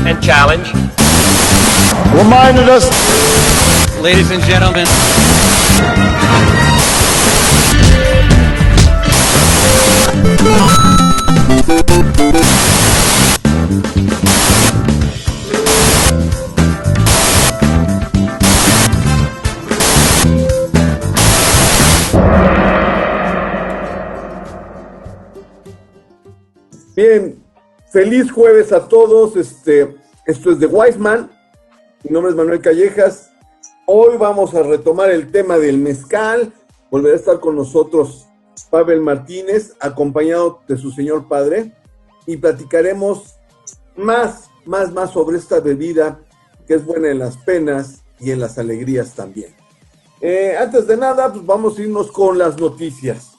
and challenge. Reminded us. Ladies and gentlemen. Bien, feliz jueves a todos. Esto es The Wise Man. Mi nombre es Manuel Callejas. Hoy vamos a retomar el tema del mezcal. Volverá a estar con nosotros Pavel Martínez, acompañado de su señor padre, y platicaremos más sobre esta bebida que es buena en las penas y en las alegrías también. Antes de nada, pues vamos a irnos con las noticias.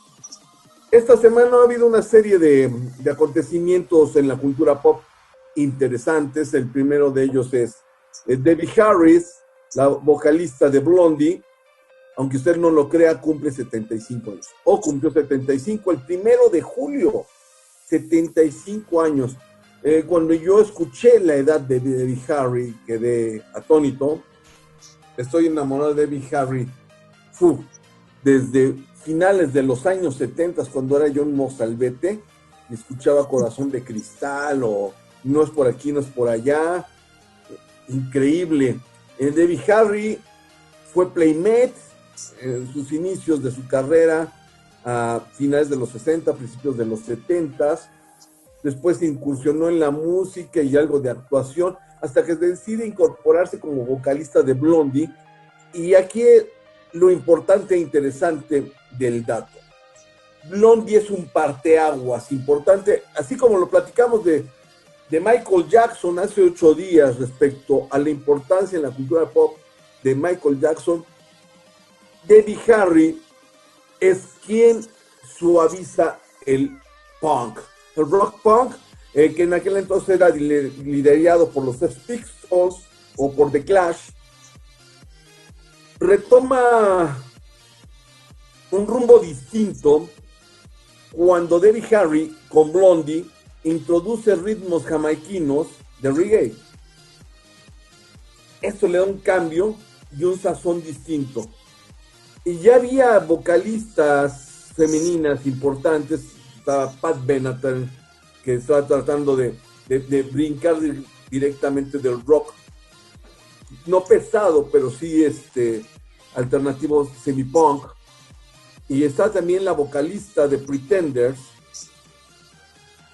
Esta semana ha habido una serie de acontecimientos en la cultura pop interesantes. El primero de ellos es Debbie Harris, la vocalista de Blondie, aunque usted no lo crea, cumple 75 años. Cumplió 75 el 1 de julio. 75 años. Cuando yo escuché la edad de Debbie Harry, quedé atónito. Estoy enamorado de Debbie Harry desde finales de los años 70, cuando era yo un mozalbete, y escuchaba Corazón de Cristal o No es por aquí, no es por allá. Increíble. Debbie Harry fue Playmate en sus inicios de su carrera, a finales de los 60, principios de los 70. Después incursionó en la música y algo de actuación, hasta que decide incorporarse como vocalista de Blondie. Y aquí lo importante e interesante del dato. Blondie es un parteaguas importante, así como lo platicamos de Michael Jackson hace 8 días respecto a la importancia en la cultura pop de Michael Jackson. Debbie Harry es quien suaviza el punk, el rock punk, que en aquel entonces era liderado por los Sex Pistols o por The Clash. Retoma un rumbo distinto cuando Debbie Harry con Blondie introduce ritmos jamaiquinos de reggae. Esto le da un cambio y un sazón distinto. Y ya había vocalistas femeninas importantes. Estaba Pat Benatar, que estaba tratando de brincar directamente del rock, no pesado, pero sí alternativo semi-punk. Y está también la vocalista de Pretenders.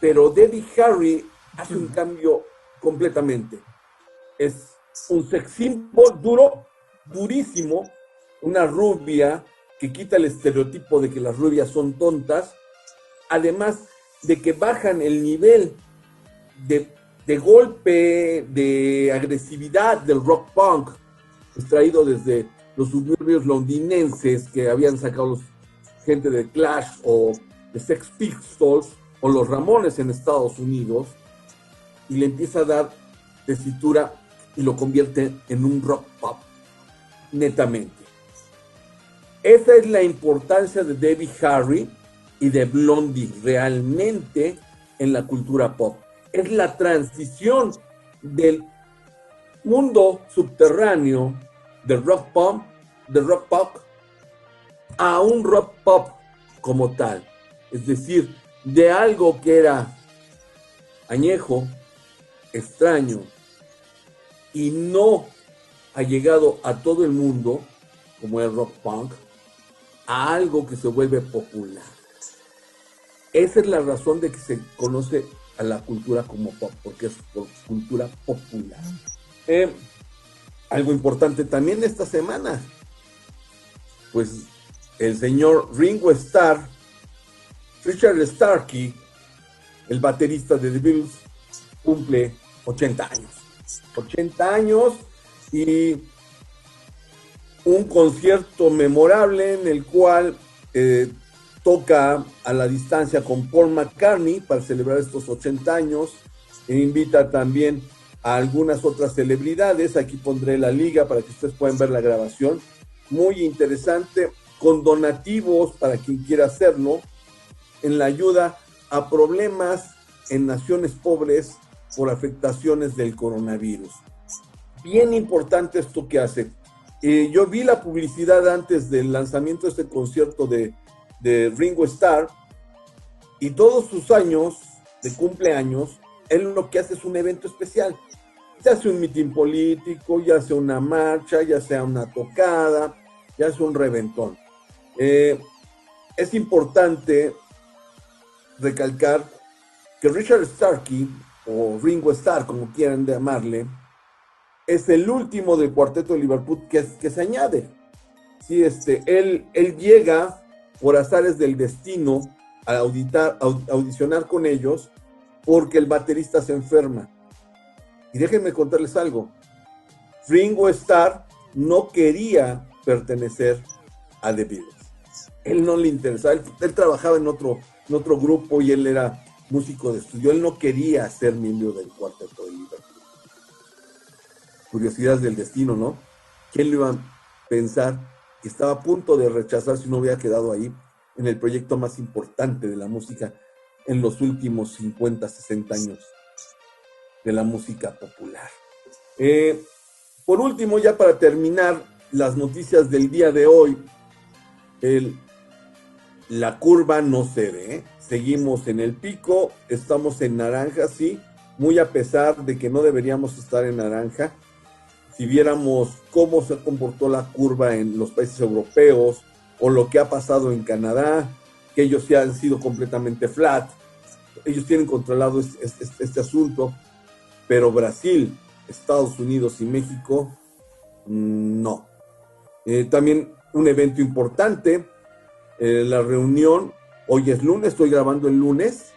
Pero Debbie Harry hace un cambio completamente. Es un sex symbol durísimo, una rubia que quita el estereotipo de que las rubias son tontas, además de que bajan el nivel de golpe, de agresividad del rock punk, extraído desde los suburbios londinenses que habían sacado gente de Clash o de Sex Pistols o los Ramones en Estados Unidos, y le empieza a dar tesitura y lo convierte en un rock pop netamente. Esa es la importancia de Debbie Harry y de Blondie realmente en la cultura pop. Es la transición del mundo subterráneo del rock pop a un rock pop como tal. Es decir, de algo que era añejo, extraño y no ha llegado a todo el mundo como el rock punk, a algo que se vuelve popular. Esa es la razón de que se conoce a la cultura como pop, porque es cultura popular. Algo importante también esta semana, pues el señor Ringo Starr, Richard Starkey, el baterista de The Beatles, cumple 80 años. 80 años y un concierto memorable en el cual toca a la distancia con Paul McCartney para celebrar estos 80 años. E invita también a algunas otras celebridades. Aquí pondré la liga para que ustedes puedan ver la grabación. Muy interesante, con donativos para quien quiera hacerlo, en la ayuda a problemas en naciones pobres por afectaciones del coronavirus. Bien importante esto que hace. Yo vi la publicidad antes del lanzamiento de este concierto de Ringo Starr, y todos sus años de cumpleaños, él lo que hace es un evento especial. Ya sea un mitin político, ya sea una marcha, ya sea una tocada, ya sea un reventón. Es importante recalcar que Richard Starkey, o Ringo Starr, como quieran llamarle, es el último del cuarteto de Liverpool que se añade. Sí, él llega por azares del destino a audicionar con ellos porque el baterista se enferma. Y déjenme contarles algo. Ringo Starr no quería pertenecer a The Beatles. Él no le interesaba. Él trabajaba en otro grupo y él era músico de estudio. Él no quería ser miembro del cuarteto de Liverpool. Curiosidades del destino, ¿no? ¿Quién lo iba a pensar que estaba a punto de rechazar si no hubiera quedado ahí en el proyecto más importante de la música en los últimos 50, 60 años de la música popular? Por último, ya para terminar las noticias del día de hoy, la curva no cede, ¿eh? Seguimos en el pico, estamos en naranja, sí, muy a pesar de que no deberíamos estar en naranja. Si viéramos cómo se comportó la curva en los países europeos o lo que ha pasado en Canadá, que ellos sí han sido completamente flat, ellos tienen controlado este asunto, pero Brasil, Estados Unidos y México, no. También un evento importante, la reunión, hoy es lunes, estoy grabando el lunes,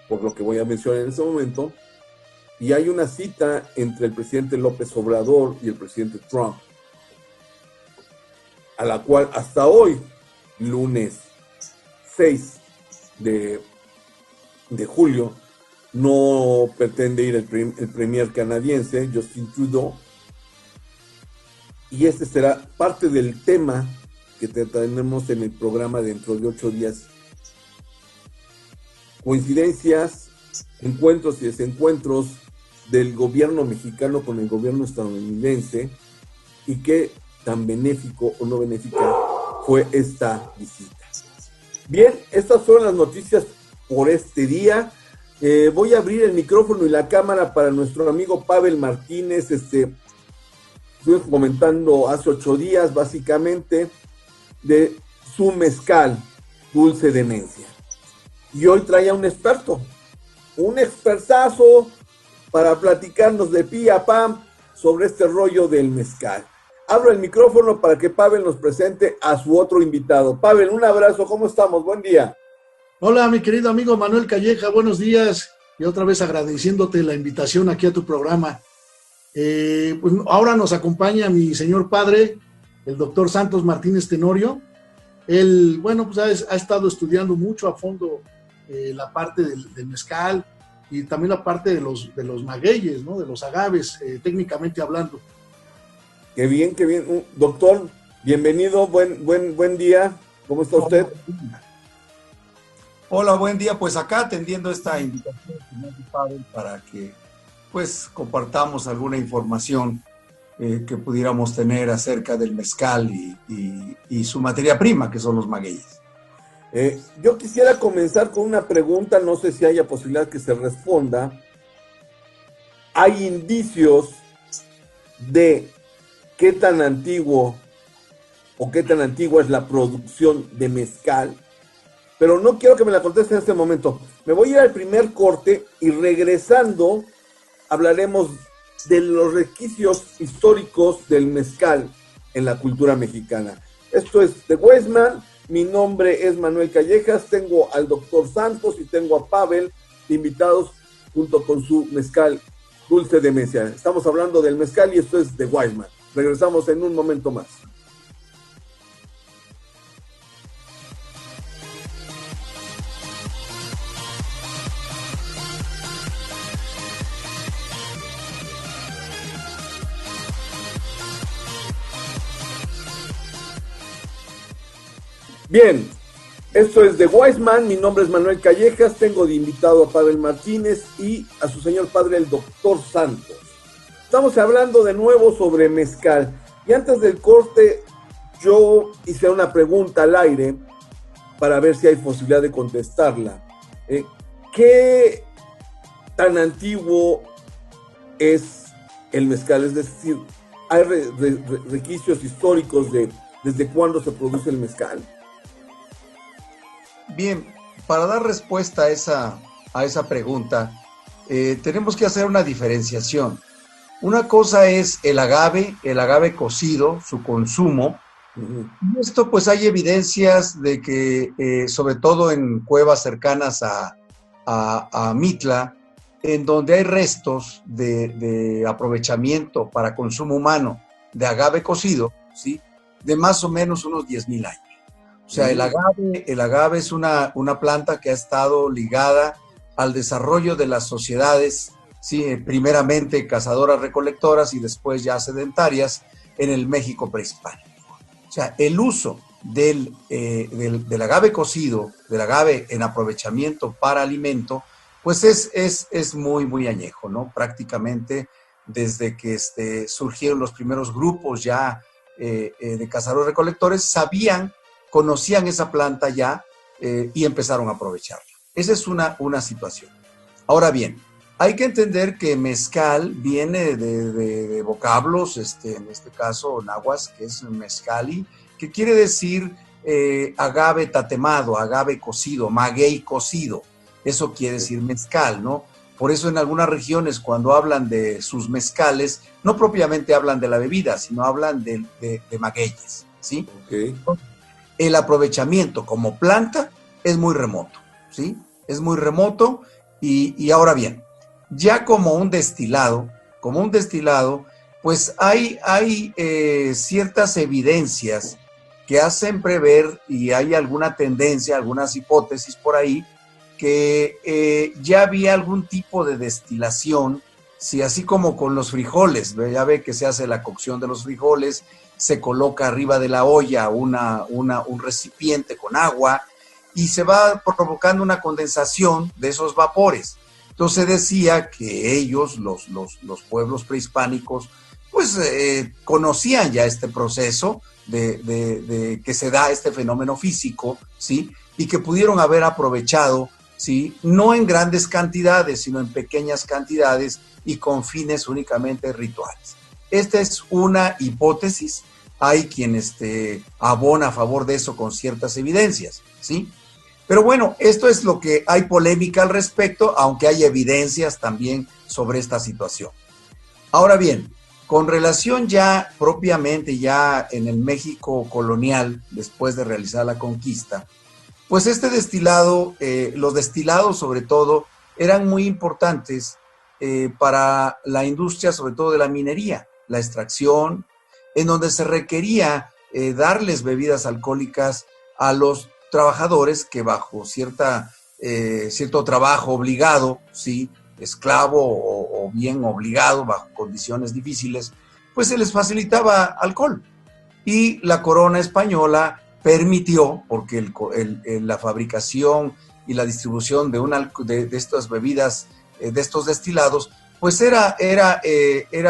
por lo que voy a mencionar en ese momento, y hay una cita entre el presidente López Obrador y el presidente Trump, a la cual hasta hoy, lunes 6 de julio, no pretende ir el premier canadiense, Justin Trudeau, y este será parte del tema que tenemos en el programa dentro de 8 días. Coincidencias, encuentros y desencuentros del gobierno mexicano con el gobierno estadounidense, y qué tan benéfico o no benéfica fue esta visita. Bien, estas fueron las noticias por este día. Voy a abrir el micrófono y la cámara para nuestro amigo Pavel Martínez. Estuvimos comentando hace 8 días básicamente de su mezcal Dulce Demencia, y hoy trae a un experto, un expertazo, para platicarnos de pi a pam sobre este rollo del mezcal. Abro el micrófono para que Pavel nos presente a su otro invitado. Pavel, un abrazo, ¿cómo estamos? Buen día. Hola, mi querido amigo Manuel Calleja, buenos días, y otra vez agradeciéndote la invitación aquí a tu programa. Pues ahora nos acompaña mi señor padre, el doctor Santos Martínez Tenorio. Él, bueno, pues ha estado estudiando mucho a fondo la parte del mezcal, y también la parte de los magueyes, ¿no? De los agaves, técnicamente hablando. Qué bien, qué bien. Doctor, bienvenido, buen día. ¿Cómo está usted? Hola, buen día. Pues acá atendiendo esta invitación para que pues compartamos alguna información que pudiéramos tener acerca del mezcal y su materia prima, que son los magueyes. Yo quisiera comenzar con una pregunta, no sé si haya posibilidad que se responda. ¿Hay indicios de qué tan antiguo o qué tan antigua es la producción de mezcal? Pero no quiero que me la conteste en este momento. Me voy a ir al primer corte y regresando hablaremos de los resquicios históricos del mezcal en la cultura mexicana. Esto es The Weisman. Mi nombre es Manuel Callejas, tengo al doctor Santos y tengo a Pavel invitados junto con su mezcal Dulce Demencia. Estamos hablando del mezcal y esto es The Weisman. Regresamos en un momento más. Bien, Esto es The Wise Man, mi nombre es Manuel Callejas, tengo de invitado a Pavel Martínez y a su señor padre, el doctor Santos. Estamos hablando de nuevo sobre mezcal. Y antes del corte, yo hice una pregunta al aire para ver si hay posibilidad de contestarla. ¿Qué tan antiguo es el mezcal? Es decir, ¿hay requisitos históricos de desde cuándo se produce el mezcal? Bien, para dar respuesta a esa pregunta, tenemos que hacer una diferenciación. Una cosa es el agave cocido, su consumo. Y esto pues hay evidencias de que, sobre todo en cuevas cercanas a Mitla, en donde hay restos de aprovechamiento para consumo humano de agave cocido, ¿sí?, de más o menos unos 10,000 años. O sea, el agave es una planta que ha estado ligada al desarrollo de las sociedades, ¿sí?, primeramente cazadoras-recolectoras y después ya sedentarias en el México prehispánico. O sea, el uso del agave cocido, del agave en aprovechamiento para alimento, pues es muy, muy añejo, ¿no? Prácticamente desde que surgieron los primeros grupos ya de cazadores-recolectores, conocían esa planta ya y empezaron a aprovecharla. Esa es una situación. Ahora bien, hay que entender que mezcal viene de vocablos, en este caso náhuatl, que es mezcali, que quiere decir agave tatemado, agave cocido, maguey cocido. Eso quiere decir mezcal, ¿no? Por eso en algunas regiones cuando hablan de sus mezcales, no propiamente hablan de la bebida, sino hablan de magueyes, ¿sí? Okay. El aprovechamiento como planta es muy remoto, ¿sí? Es muy remoto y ahora bien, ya como un destilado, pues hay ciertas evidencias que hacen prever, y hay alguna tendencia, algunas hipótesis por ahí, que ya había algún tipo de destilación, si así como con los frijoles, ya ve que se hace la cocción de los frijoles, se coloca arriba de la olla un recipiente con agua y se va provocando una condensación de esos vapores. Entonces decía que ellos, los pueblos prehispánicos, pues conocían ya este proceso de que se da este fenómeno físico, ¿sí? Y que pudieron haber aprovechado, ¿sí?, no en grandes cantidades, sino en pequeñas cantidades y con fines únicamente rituales. Esta es una hipótesis. Hay quien abona a favor de eso con ciertas evidencias, ¿sí? Pero bueno, esto es lo que hay polémica al respecto, aunque hay evidencias también sobre esta situación. Ahora bien, con relación ya propiamente ya en el México colonial, después de realizar la conquista, pues este destilado, los destilados sobre todo, eran muy importantes para la industria, sobre todo de la minería, la extracción, en donde se requería darles bebidas alcohólicas a los trabajadores que bajo cierto trabajo obligado, ¿sí?, esclavo o bien obligado bajo condiciones difíciles, pues se les facilitaba alcohol. Y la corona española permitió, porque la fabricación y la distribución de estas bebidas, de estos destilados, pues era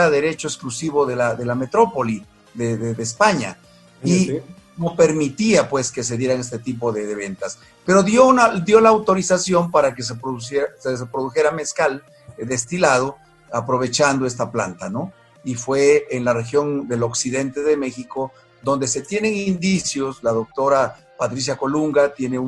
derecho exclusivo de la metrópoli de España, y no permitía pues que se dieran este tipo de ventas, pero dio la autorización para que se produjera mezcal destilado aprovechando esta planta, ¿no? Y fue en la región del occidente de México donde se tienen indicios. La doctora Patricia Colunga tiene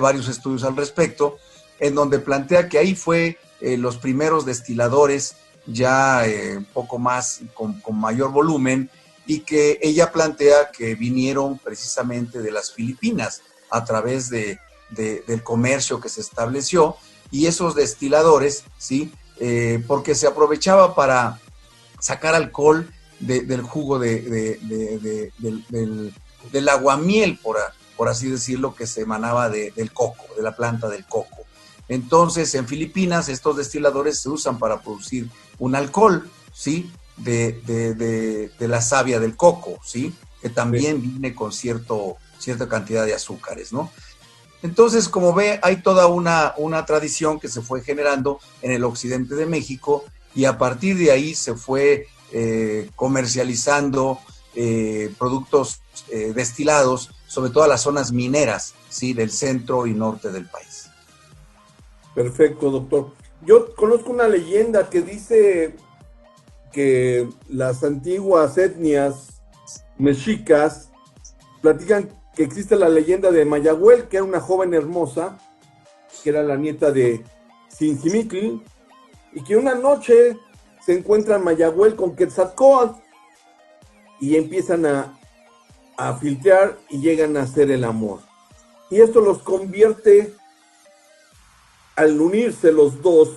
varios estudios al respecto, en donde plantea que ahí fue los primeros destiladores ya un poco más, con mayor volumen, y que ella plantea que vinieron precisamente de las Filipinas a través del comercio que se estableció, y esos destiladores, ¿sí?, porque se aprovechaba para sacar alcohol del jugo del aguamiel, por así decirlo, que se emanaba del coco, de la planta del coco. Entonces, en Filipinas, estos destiladores se usan para producir un alcohol, ¿sí?, de la savia del coco, ¿sí?, que también viene con cierta cantidad de azúcares, ¿no? Entonces, como ve, hay toda una tradición que se fue generando en el occidente de México y a partir de ahí se fue comercializando productos destilados, sobre todo a las zonas mineras, ¿sí?, del centro y norte del país. Perfecto, doctor. Yo conozco una leyenda que dice que las antiguas etnias mexicas platican que existe la leyenda de Mayahuel, que era una joven hermosa, que era la nieta de Cinzimicli, y que una noche se encuentran Mayahuel con Quetzalcóatl y empiezan a filtrar y llegan a hacer el amor. Y esto los convierte, al unirse los dos,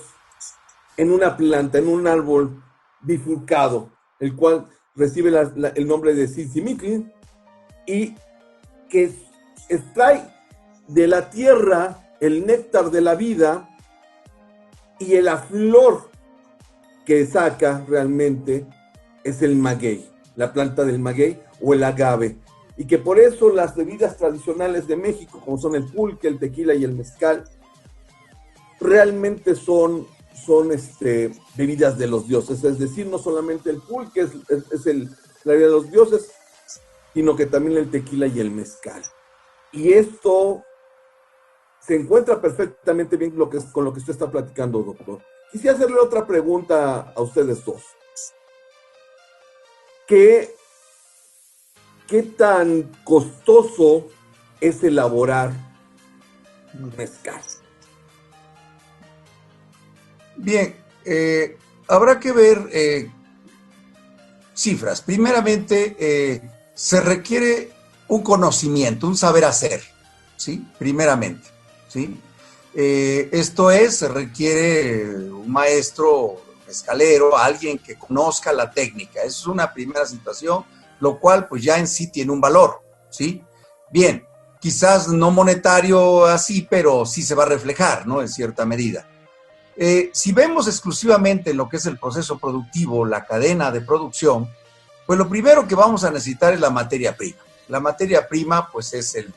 en una planta, en un árbol bifurcado, el cual recibe el nombre de Cinzimicli, y que extrae de la tierra el néctar de la vida, y la flor que saca realmente es el maguey, la planta del maguey o el agave, y que por eso las bebidas tradicionales de México, como son el pulque, el tequila y el mezcal, realmente son bebidas de los dioses. Es decir, no solamente el pulque es la bebida de los dioses, sino que también el tequila y el mezcal. Y esto se encuentra perfectamente bien con lo que usted está platicando, doctor. Quisiera hacerle otra pregunta a ustedes dos. ¿Qué tan costoso es elaborar mezcal? Bien, habrá que ver cifras. Primeramente, se requiere un conocimiento, un saber hacer, ¿sí? Primeramente, ¿sí? Esto es, se requiere un maestro mezcalero, alguien que conozca la técnica. Esa es una primera situación, lo cual pues ya en sí tiene un valor, ¿sí? Bien, quizás no monetario así, pero sí se va a reflejar, ¿no?, en cierta medida. Si vemos exclusivamente lo que es el proceso productivo, la cadena de producción, pues lo primero que vamos a necesitar es la materia prima. La materia prima pues es el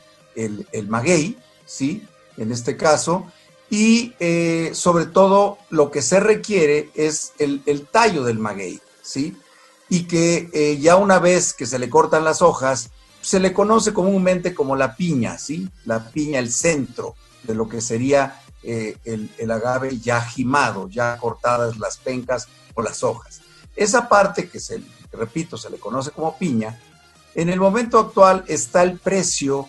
maguey, ¿sí?, en este caso, y sobre todo lo que se requiere es el tallo del maguey, ¿sí?, y que ya una vez que se le cortan las hojas, se le conoce comúnmente como la piña, ¿sí?, la piña, el centro de lo que sería el agave ya jimado, ya cortadas las pencas o las hojas. Esa parte que repito, se le conoce como piña, en el momento actual está el precio,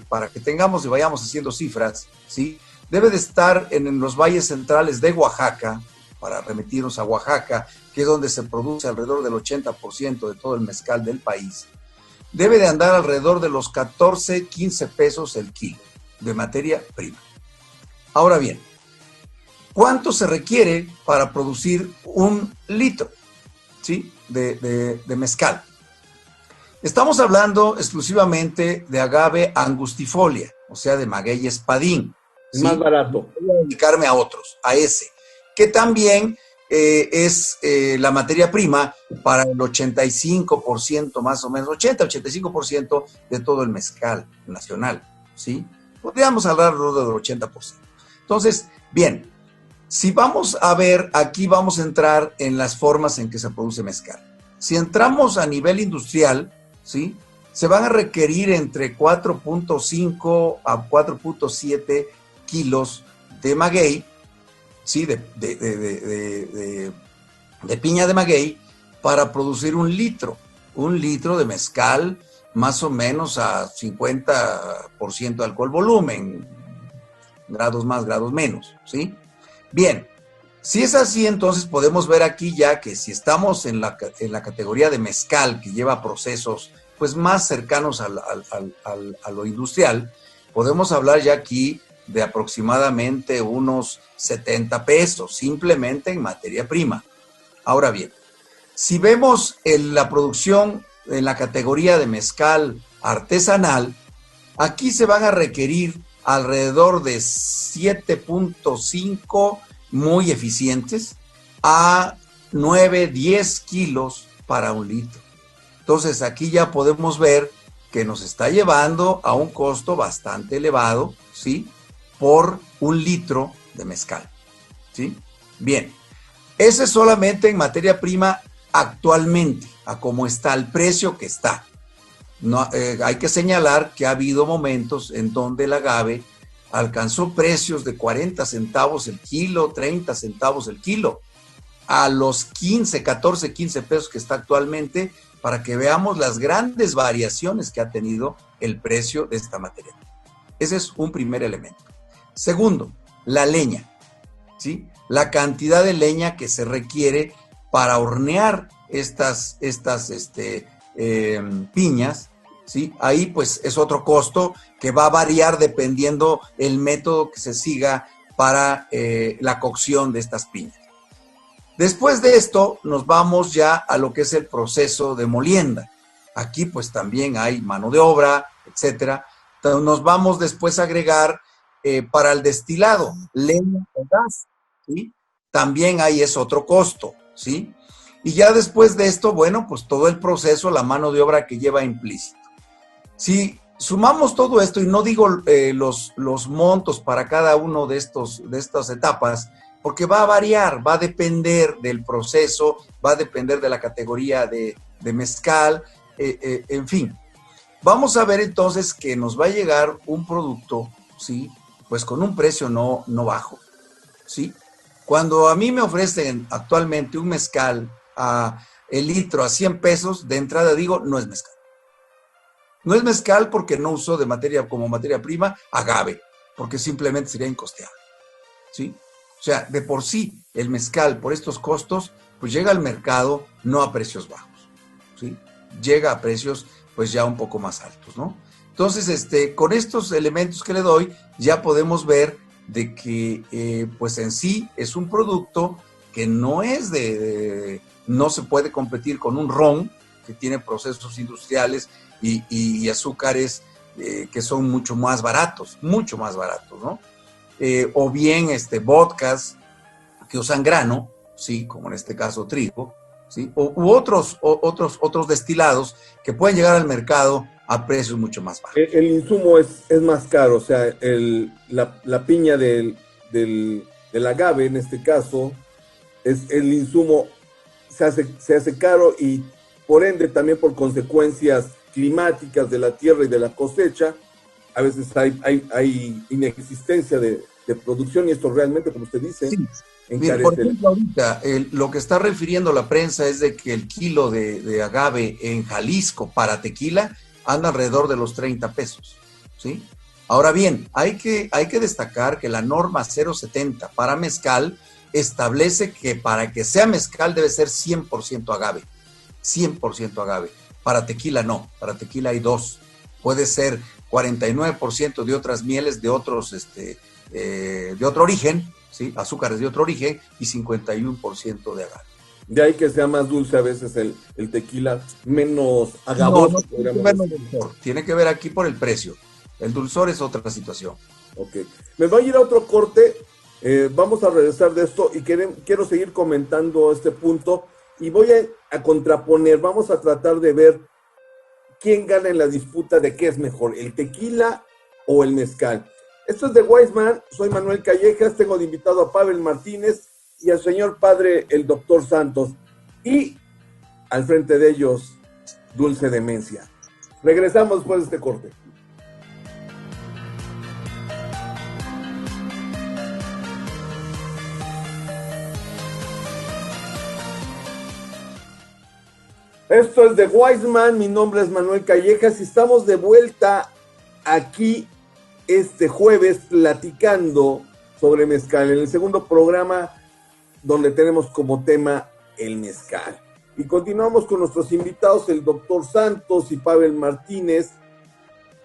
para que tengamos y vayamos haciendo cifras, ¿sí?, debe de estar en los valles centrales de Oaxaca, para remitirnos a Oaxaca, que es donde se produce alrededor del 80% de todo el mezcal del país, debe de andar alrededor de los 14, 15 pesos el kilo de materia prima. Ahora bien, ¿cuánto se requiere para producir 1 litro, ¿sí?, de mezcal? Estamos hablando exclusivamente de agave angustifolia, o sea, de maguey espadín. ¿Sí? Más barato. Voy a dedicarme a otros, a ese, que también es la materia prima para el 85%, más o menos, 80-85% de todo el mezcal nacional, ¿sí? Podríamos hablar alrededor del 80%. Entonces, bien, si vamos a ver, aquí vamos a entrar en las formas en que se produce mezcal. Si entramos a nivel industrial, ¿sí?, se van a requerir entre 4.5 a 4.7 kilos de maguey, ¿sí?, de piña de maguey, para producir 1 litro. 1 litro de mezcal, más o menos a 50% de alcohol volumen, grados más, grados menos, ¿sí? Bien, si es así, entonces podemos ver aquí ya que si estamos en la categoría de mezcal, que lleva procesos pues más cercanos a lo industrial, podemos hablar ya aquí de aproximadamente unos 70 pesos, simplemente en materia prima. Ahora bien, si vemos la producción en la categoría de mezcal artesanal, aquí se van a requerir alrededor de 7.5 muy eficientes a 9-10 kilos para 1 litro. Entonces aquí ya podemos ver que nos está llevando a un costo bastante elevado, ¿sí? Por un litro de mezcal, ¿sí? Bien, ese es solamente en materia prima actualmente, a cómo está el precio que está. No, hay que señalar que ha habido momentos en donde el agave alcanzó precios de 40 centavos el kilo, 30 centavos el kilo, a los 15, 14, 15 pesos que está actualmente, para que veamos las grandes variaciones que ha tenido el precio de esta materia. Ese es un primer elemento. Segundo, la leña, ¿sí? La cantidad de leña que se requiere para hornear estas piñas, ¿sí? Ahí pues es otro costo que va a variar dependiendo el método que se siga para la cocción de estas piñas. Después de esto nos vamos ya a lo que es el proceso de molienda. Aquí pues también hay mano de obra, etcétera. Entonces, nos vamos después a agregar para el destilado, leña o gas, ¿sí? También ahí es otro costo, ¿sí? Y ya después de esto, bueno, pues todo el proceso, la mano de obra que lleva implícito. Si sumamos todo esto, y no digo los montos para cada uno de estas etapas, porque va a variar, va a depender del proceso, va a depender de la categoría de mezcal, en fin. Vamos a ver entonces que nos va a llegar un producto, ¿sí? Pues con un precio no bajo, ¿sí? Cuando a mí me ofrecen actualmente un mezcal el litro a 100 pesos, de entrada digo, no es mezcal. No es mezcal porque no uso como materia prima agave, porque simplemente sería incosteable, ¿sí? O sea, de por sí, el mezcal, por estos costos, pues llega al mercado no a precios bajos, ¿sí? Llega a precios, pues ya un poco más altos, ¿no? Entonces, con estos elementos que le doy, ya podemos ver de que, pues en sí, es un producto que no es no se puede competir con un ron, que tiene procesos industriales y azúcares que son mucho más baratos, ¿no? O bien vodkas que usan grano, ¿sí? Como en este caso trigo, ¿sí? U otros destilados que pueden llegar al mercado a precios mucho más bajos. El insumo es más caro, o sea, la piña del agave, en este caso, es el insumo se hace caro y por ende también por consecuencias climáticas de la tierra y de la cosecha, a veces hay inexistencia de producción y esto realmente, como usted dice, sí. encarece. Por ejemplo, ahorita lo que está refiriendo la prensa es de que el kilo de agave en Jalisco para tequila anda alrededor de los 30 pesos, ¿sí? Ahora bien, hay que destacar que la norma 070 para mezcal establece que para que sea mezcal debe ser 100% agave, 100% agave. Para tequila no, para tequila hay dos. Puede ser 49% de otras mieles de otros, de otro origen, ¿sí? Azúcares de otro origen y 51% de agave. De ahí que sea más dulce a veces el tequila, menos agavoso. No, tiene que ver aquí por el precio. El dulzor es otra situación. Ok. Me voy a ir a otro corte. Vamos a regresar de esto y quiero seguir comentando este punto y voy a contraponer. Vamos a tratar de ver quién gana en la disputa de qué es mejor, el tequila o el mezcal. Esto es de Wiseman. Soy Manuel Callejas. Tengo de invitado a Pavel Martínez y al señor padre, el doctor Santos. Y al frente de ellos, Dulce Demencia. Regresamos después de este corte. Esto es de Wiseman, mi nombre es Manuel Callejas y estamos de vuelta aquí este jueves platicando sobre mezcal, en el segundo programa donde tenemos como tema el mezcal. Y continuamos con nuestros invitados, el doctor Santos y Pavel Martínez,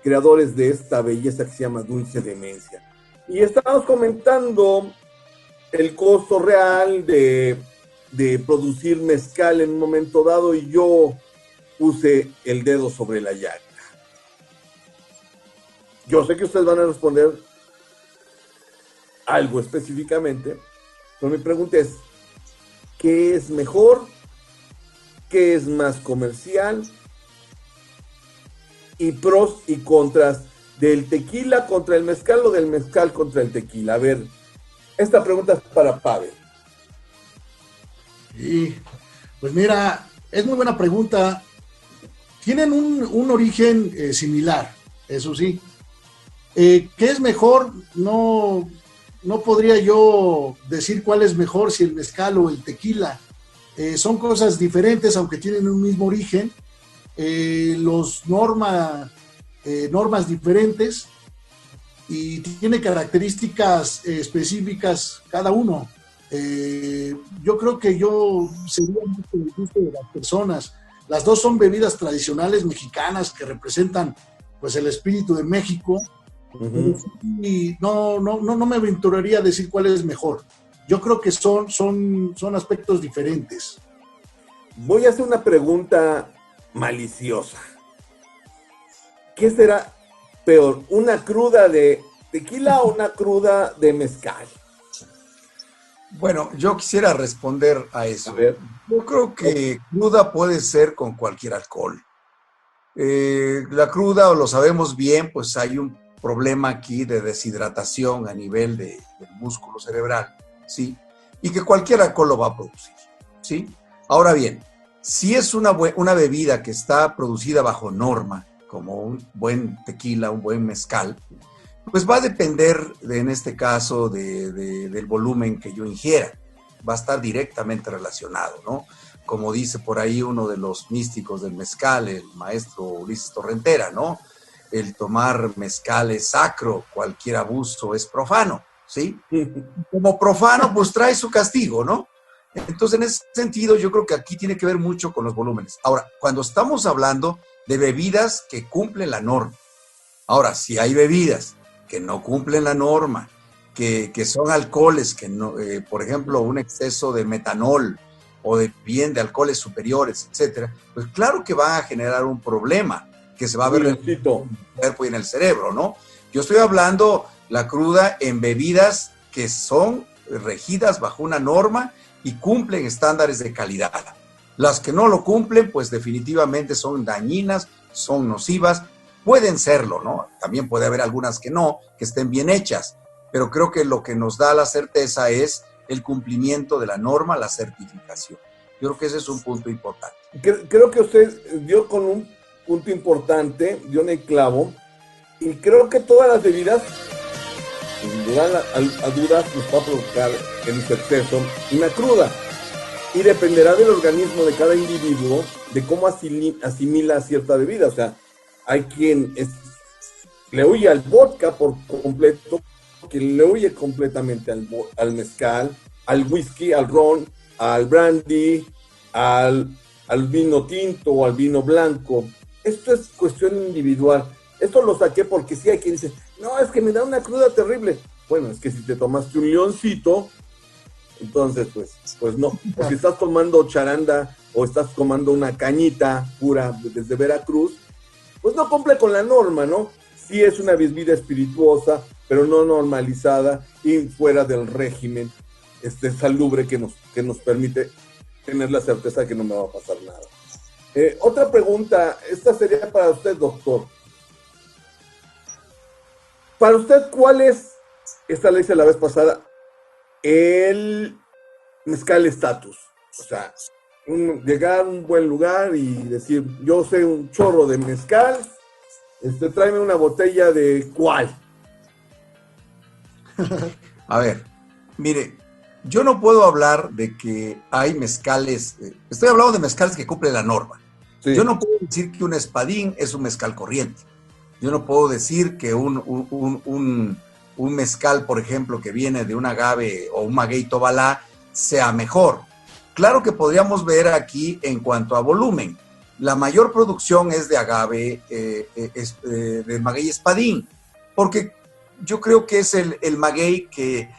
creadores de esta belleza que se llama Dulce Demencia. Y estamos comentando el costo real de producir mezcal en un momento dado y yo puse el dedo sobre la llaga. Yo sé que ustedes van a responder algo específicamente, pero mi pregunta es, ¿qué es mejor? ¿Qué es más comercial? y pros y contras del tequila contra el mezcal o del mezcal contra el tequila. A ver, esta pregunta es para Pavel. Y pues mira, es muy buena pregunta. Tienen un origen similar, eso sí. ¿Qué es mejor? No podría yo decir cuál es mejor, si el mezcal o el tequila. Son cosas diferentes, aunque tienen un mismo origen. Normas diferentes y tiene características específicas cada uno. Yo creo que yo sería mucho el gusto de las personas. Las dos son bebidas tradicionales mexicanas que representan pues el espíritu de México. Uh-huh. Y no me aventuraría a decir cuál es mejor. Yo creo que son aspectos diferentes. Voy a hacer una pregunta maliciosa. ¿Qué será peor, una cruda de tequila o una cruda de mezcal? Bueno, yo quisiera responder a eso. A ver. Yo creo que cruda puede ser con cualquier alcohol. La cruda, o lo sabemos bien, pues hay un problema aquí de deshidratación a nivel del músculo cerebral, ¿sí? Y que cualquier alcohol lo va a producir, ¿sí? Ahora bien, si es una bebida que está producida bajo norma, como un buen tequila, un buen mezcal, pues va a depender, en este caso, del volumen que yo ingiera. Va a estar directamente relacionado, ¿no? Como dice por ahí uno de los místicos del mezcal, el maestro Ulises Torrentera, ¿no? El tomar mezcal es sacro, cualquier abuso es profano, ¿sí? Como profano, pues trae su castigo, ¿no? Entonces, en ese sentido, yo creo que aquí tiene que ver mucho con los volúmenes. Ahora, cuando estamos hablando de bebidas que cumplen la norma, ahora, si hay bebidas que no cumplen la norma, que son alcoholes, que no, por ejemplo, un exceso de metanol o de alcoholes superiores, etcétera, pues claro que va a generar un problema que se va a ver en el cuerpo y en el cerebro, ¿no? Yo estoy hablando la cruda en bebidas que son regidas bajo una norma y cumplen estándares de calidad. Las que no lo cumplen, pues definitivamente son dañinas, son nocivas, pueden serlo, ¿no? También puede haber algunas que no, que estén bien hechas, pero creo que lo que nos da la certeza es el cumplimiento de la norma, la certificación. Yo creo que ese es un punto importante. Creo que usted dio con un punto importante, dio en el clavo, y creo que todas las bebidas, sin lugar a dudas, nos va a provocar en su exceso una cruda, y dependerá del organismo de cada individuo, de cómo asimila cierta bebida. O sea, hay quien le huye al vodka por completo, quien le huye completamente al mezcal, al whisky, al ron, al brandy, al vino tinto o al vino blanco. Esto es cuestión individual. Esto lo saqué porque sí hay quien dice, no, es que me da una cruda terrible. Bueno, es que si te tomaste un leoncito, entonces pues no. O si estás tomando charanda o estás tomando una cañita pura desde Veracruz, pues no cumple con la norma, ¿no? Sí es una bebida espirituosa, pero no normalizada y fuera del régimen salubre que nos permite tener la certeza de que no me va a pasar nada. Otra pregunta, esta sería para usted, doctor. Para usted, ¿cuál es, esta le hice la vez pasada, el mezcal estatus? O sea, llegar a un buen lugar y decir, yo sé un chorro de mezcal, tráeme una botella de ¿cuál? A ver, mire, yo no puedo hablar de que hay mezcales, estoy hablando de mezcales que cumplen la norma. Sí. Yo no puedo decir que un espadín es un mezcal corriente. Yo no puedo decir que un mezcal, por ejemplo, que viene de un agave o un maguey tobalá sea mejor. Claro que podríamos ver aquí en cuanto a volumen. La mayor producción es de agave, de maguey espadín, porque yo creo que es el maguey que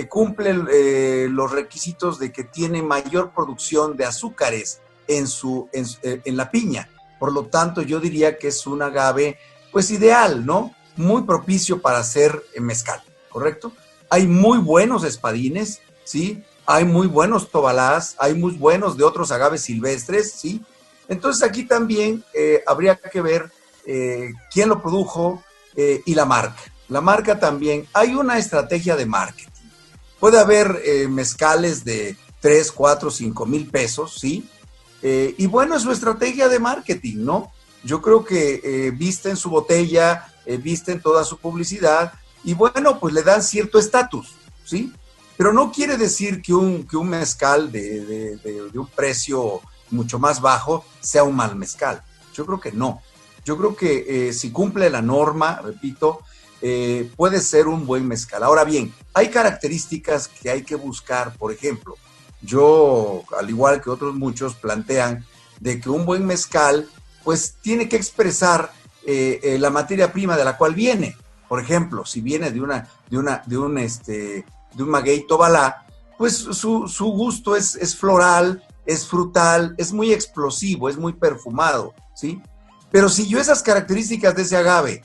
cumple los requisitos de que tiene mayor producción de azúcares en la piña. Por lo tanto, yo diría que es un agave, pues ideal, ¿no? Muy propicio para hacer mezcal, ¿correcto? Hay muy buenos espadines, ¿sí? Hay muy buenos tobalás, hay muy buenos de otros agaves silvestres, ¿sí? Entonces aquí también habría que ver quién lo produjo y la marca. La marca también, hay una estrategia de marketing. Puede haber mezcales de 3, 4, 5 mil pesos, ¿sí? Y bueno, es su estrategia de marketing, ¿no? Yo creo que visten su botella, visten toda su publicidad y bueno, pues le dan cierto estatus, ¿sí? Pero no quiere decir que un mezcal de un precio mucho más bajo sea un mal mezcal. Yo creo que no. Yo creo que si cumple la norma, repito, puede ser un buen mezcal. Ahora bien, hay características que hay que buscar. Por ejemplo, yo, al igual que otros muchos, plantean de que un buen mezcal, pues tiene que expresar la materia prima de la cual viene. Por ejemplo, si viene de un maguey tobalá, pues su gusto es floral, es frutal, es muy explosivo, es muy perfumado, ¿sí? Pero si yo esas características de ese agave,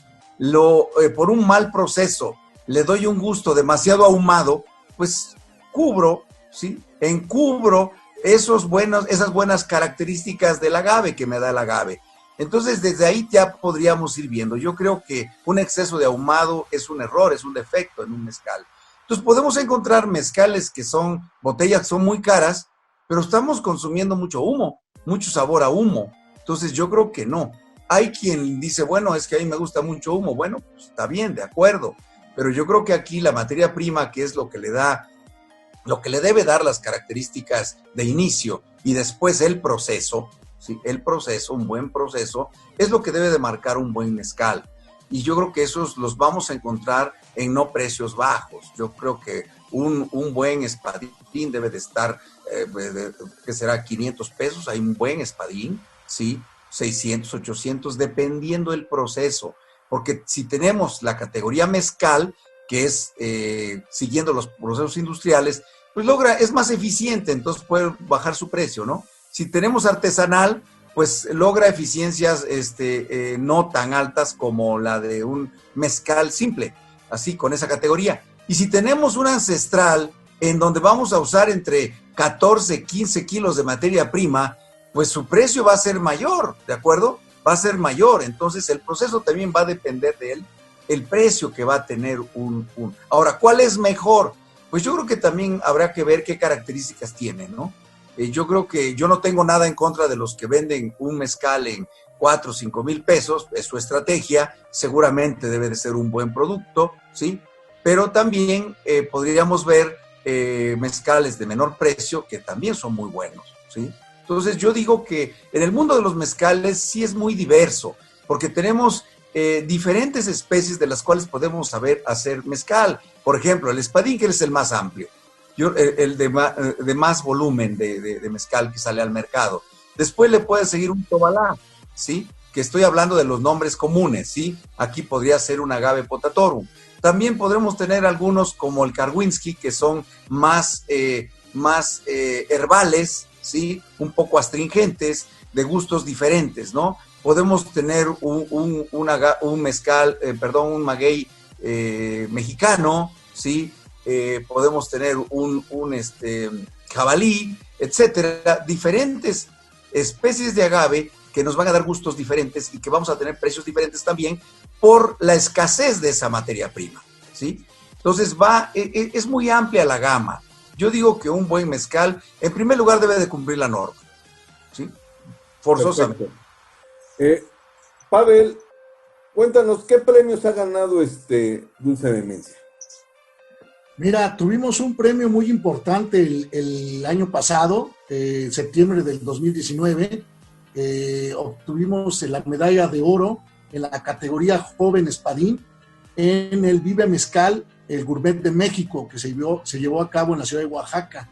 por un mal proceso, le doy un gusto demasiado ahumado, pues cubro, ¿sí? Encubro esas buenas características del agave que me da el agave. Entonces, desde ahí ya podríamos ir viendo. Yo creo que un exceso de ahumado es un error, es un defecto en un mezcal. Entonces, podemos encontrar mezcales que son, botellas que son muy caras, pero estamos consumiendo mucho humo, mucho sabor a humo. Entonces, yo creo que no. Hay quien dice, bueno, es que a mí me gusta mucho humo. Bueno, pues está bien, de acuerdo. Pero yo creo que aquí la materia prima, que es lo que le debe dar las características de inicio y después el proceso, ¿sí? El proceso, un buen proceso, es lo que debe de marcar un buen mezcal. Y yo creo que esos los vamos a encontrar en no precios bajos. Yo creo que un buen espadín debe de estar, ¿qué será? 500 pesos. Hay un buen espadín, ¿sí? 600, 800, dependiendo del proceso. Porque si tenemos la categoría mezcal, que es siguiendo los procesos industriales, pues es más eficiente, entonces puede bajar su precio, ¿no? Si tenemos artesanal, pues logra eficiencias no tan altas como la de un mezcal simple, así con esa categoría. Y si tenemos un ancestral en donde vamos a usar entre 14, 15 kilos de materia prima, pues su precio va a ser mayor, ¿de acuerdo? Va a ser mayor, entonces el proceso también va a depender de él, el precio que va a tener Ahora, ¿cuál es mejor? Pues yo creo que también habrá que ver qué características tiene, ¿no? Yo creo que yo no tengo nada en contra de los que venden un mezcal en 4 o 5 mil pesos, es su estrategia, seguramente debe de ser un buen producto, ¿sí? Pero también podríamos ver mezcales de menor precio que también son muy buenos, ¿sí? Entonces yo digo que en el mundo de los mezcales sí es muy diverso, porque tenemos diferentes especies de las cuales podemos saber hacer mezcal. Por ejemplo, el espadín, que es el más amplio. El de más volumen de mezcal que sale al mercado. Después le puede seguir un tobalá, ¿sí? Que estoy hablando de los nombres comunes, ¿sí? Aquí podría ser un agave potatorum. También podremos tener algunos como el Karwinski, que son más herbales, ¿sí? Un poco astringentes, de gustos diferentes, ¿no? Podemos tener un mezcal, un maguey mexicano, ¿sí? Podemos tener un jabalí, etcétera, diferentes especies de agave que nos van a dar gustos diferentes y que vamos a tener precios diferentes también por la escasez de esa materia prima, ¿sí? Entonces es muy amplia la gama. Yo digo que un buen mezcal, en primer lugar, debe de cumplir la norma, ¿sí? Forzosamente. Pavel, cuéntanos, ¿qué premios ha ganado Dulce Demencia? Mira, tuvimos un premio muy importante el año pasado, septiembre del 2019. Obtuvimos la medalla de oro en la categoría Joven Espadín en el Vive Mezcal, el Gourmet de México, que se llevó a cabo en la ciudad de Oaxaca.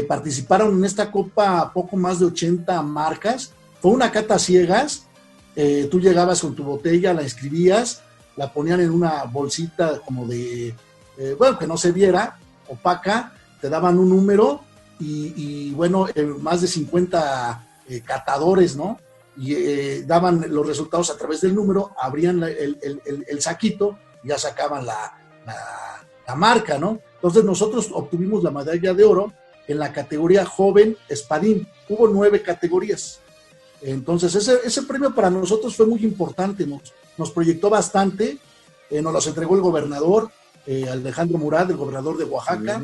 Participaron en esta copa poco más de 80 marcas. Fue una cata ciegas. Tú llegabas con tu botella, la inscribías, la ponían en una bolsita como de... que no se viera, opaca, te daban un número y más de 50 catadores, ¿no? Y daban los resultados a través del número, abrían el saquito y ya sacaban la marca, ¿no? Entonces nosotros obtuvimos la medalla de oro en la categoría Joven Espadín. Hubo 9 categorías. Entonces, ese premio para nosotros fue muy importante, nos proyectó bastante, nos los entregó el gobernador, Alejandro Murat, el gobernador de Oaxaca,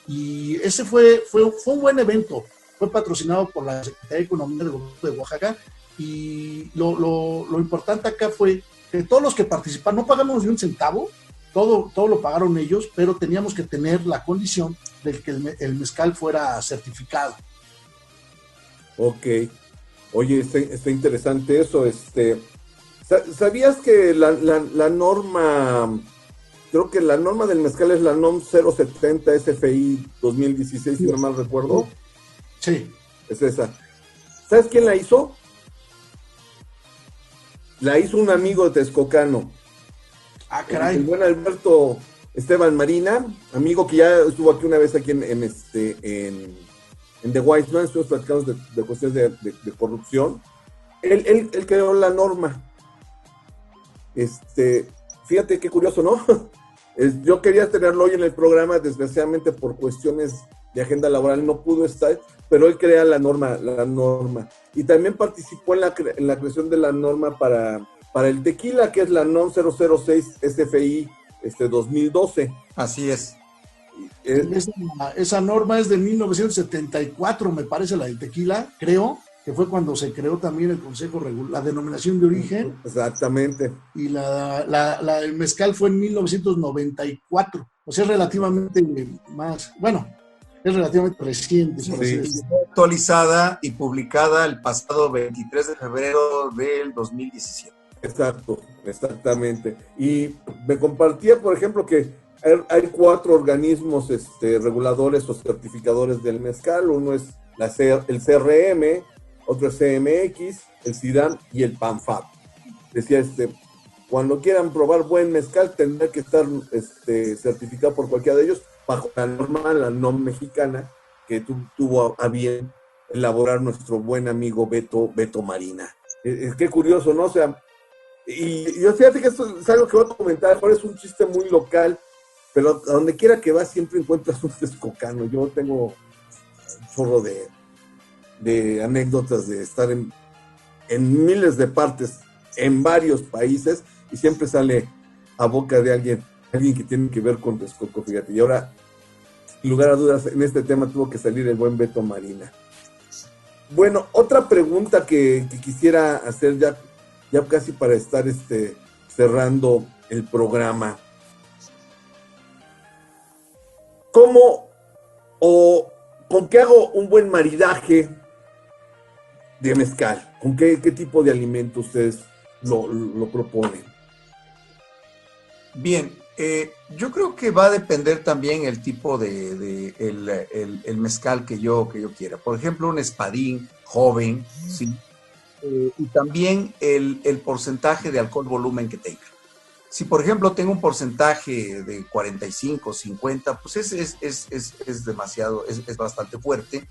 y ese fue un buen evento, fue patrocinado por la Secretaría de Economía del gobierno de Oaxaca, y lo importante acá fue que todos los que participaron, no pagamos ni un centavo, todo lo pagaron ellos, pero teníamos que tener la condición de que el mezcal fuera certificado. Ok. Oye, está interesante eso. ¿Sabías que la norma, creo que la norma del mezcal es la NOM 070 SFI 2016, si no mal recuerdo? Sí. Es esa. ¿Sabes quién la hizo? La hizo un amigo de Texcocano. Ah, caray. El buen Alberto Esteban Marina, amigo que ya estuvo aquí una vez aquí en The Wiseman, estuvimos platicando de cuestiones de corrupción. Él creó la norma. Fíjate qué curioso, ¿no? Yo quería tenerlo hoy en el programa, desgraciadamente por cuestiones de agenda laboral no pudo estar, pero él crea la norma. Y también participó en la creación de la norma para el tequila, que es la NOM 006 SFI 2012. Así es. Esa norma es de 1974, me parece, la del tequila, creo, que fue cuando se creó también el Consejo Regular, la denominación de origen. Exactamente. Y la del mezcal fue en 1994, o sea, es relativamente más, bueno, es relativamente reciente. Sí, por así decirlo. fue actualizada y publicada el pasado 23 de febrero del 2017. Exacto, exactamente. Y me compartía, por ejemplo, que hay 4 organismos reguladores o certificadores del mezcal. Uno es el CRM, otro es CMX, el CIDAM y el PANFAP. Decía, cuando quieran probar buen mezcal, tendrá que estar certificado por cualquiera de ellos, bajo la norma, la NOM mexicana, que tuvo a bien elaborar nuestro buen amigo Beto Marina. Qué curioso, ¿no? O sea, y yo fíjate que esto es algo que voy a comentar, ahora es un chiste muy local, pero a donde quiera que vas siempre encuentras un texcocano. Yo tengo un chorro de anécdotas de estar en miles de partes, en varios países, y siempre sale a boca de alguien que tiene que ver con Texcoco, fíjate. Y ahora, sin lugar a dudas, en este tema tuvo que salir el buen Beto Marina. Bueno, otra pregunta que quisiera hacer ya casi para estar cerrando el programa. ¿Cómo o con qué hago un buen maridaje de mezcal? ¿Con qué tipo de alimento ustedes lo proponen? Bien, yo creo que va a depender también el tipo de el mezcal que yo quiera. Por ejemplo, un espadín joven, ¿sí? Y también el porcentaje de alcohol volumen que tenga. Si, por ejemplo, tengo un porcentaje de 45, 50, pues es demasiado, es bastante fuerte.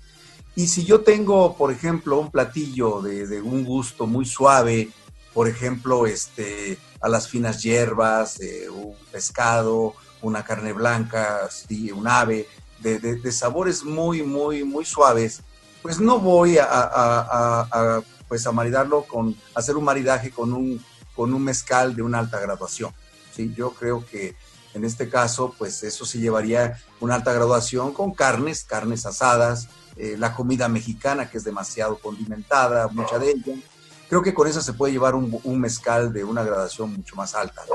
Y si yo tengo, por ejemplo, un platillo de un gusto muy suave, por ejemplo, a las finas hierbas, un pescado, una carne blanca, ¿sí? Un ave, de sabores muy, muy, muy suaves, pues no voy a maridarlo hacer un maridaje con un mezcal de una alta graduación, ¿sí? Yo creo que en este caso, pues eso se llevaría una alta graduación con carnes asadas, la comida mexicana, que es demasiado condimentada, mucha de ella. Creo que con eso se puede llevar un mezcal de una gradación mucho más alta, ¿no?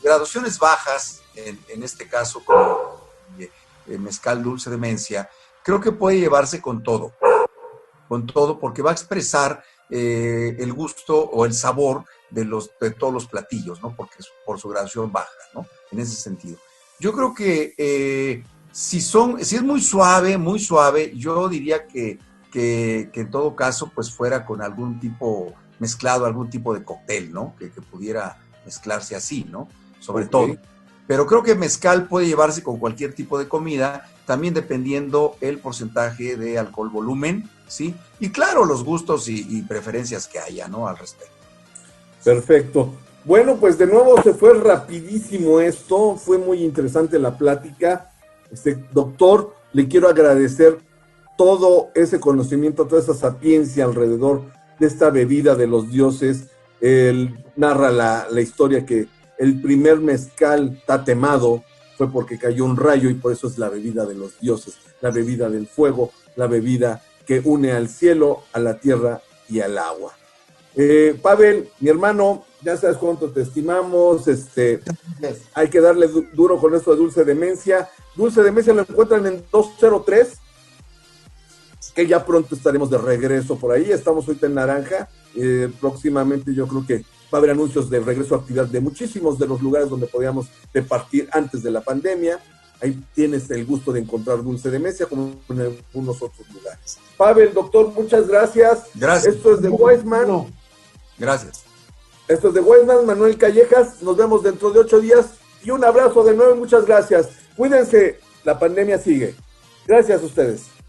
Graduaciones bajas, en este caso, como el mezcal dulce de mencia, creo que puede llevarse con todo, porque va a expresar el gusto o el sabor de todos los platillos, ¿no? Porque es por su graduación baja, ¿no? En ese sentido. Yo creo que si es muy suave, yo diría que en todo caso, pues fuera con algún tipo mezclado, algún tipo de cóctel, ¿no? Que pudiera mezclarse así, ¿no? Sobre todo. Pero creo que mezcal puede llevarse con cualquier tipo de comida, también dependiendo el porcentaje de alcohol volumen, ¿sí? Y claro, los gustos y preferencias que haya, ¿no? Al respecto. Perfecto. Bueno, pues de nuevo se fue rapidísimo esto, fue muy interesante la plática. Doctor, le quiero agradecer todo ese conocimiento, toda esa sapiencia alrededor de esta bebida de los dioses. Él narra la historia que el primer mezcal tatemado fue porque cayó un rayo y por eso es la bebida de los dioses, la bebida del fuego, la bebida que une al cielo, a la tierra y al agua. Pavel, mi hermano, ya sabes cuánto te estimamos, hay que darle duro con esto de Dulce Demencia. Dulce Demencia lo encuentran en 203, que ya pronto estaremos de regreso por ahí. Estamos ahorita en naranja. Próximamente yo creo que va a haber anuncios de regreso a actividad de muchísimos de los lugares donde podíamos departir antes de la pandemia. Ahí tienes el gusto de encontrar Dulce Demencia, como en algunos otros lugares. Pavel, doctor, muchas gracias. Gracias. Esto es de Weissman. Gracias. Esto es de Weissman, Manuel Callejas. Nos vemos dentro de 8 días. Y un abrazo de nuevo y muchas gracias. Cuídense, la pandemia sigue. Gracias a ustedes.